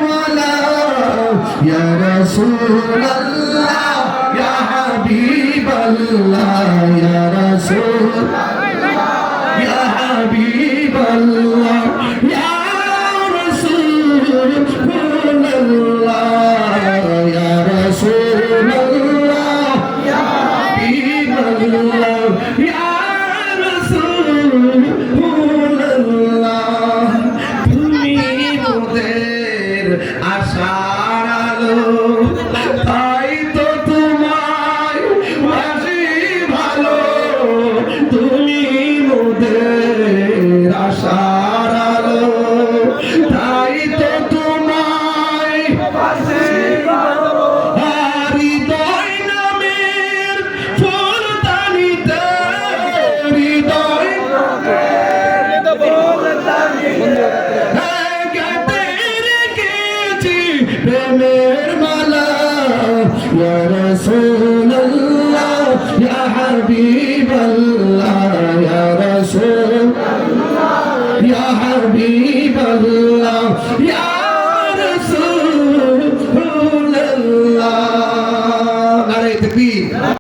वाला या रसूल अल्लाह या हबीब अल्लाह या रसूल या हबीब अल्लाह या रसूल अल्लाह या रसूल अल्लाह या हबीब अल्लाह या रसूल अल्लाह তুমি মোদের আশার আলো তাই তো তোমায় বাসি ভালো তুমি মোদের আশার আলো তাই তো তোমায় বাসি ভালো হৃদয় নামের ফুলদানিতে হৃদয় নামের ফুলদানিতে প্রেমের মালা ইয়া রাসূলুল্লাহ ইয়া হাবিবাল্লাহ ইয়া রাসূলুল্লাহ ইয়া হাবিবাল্লাহ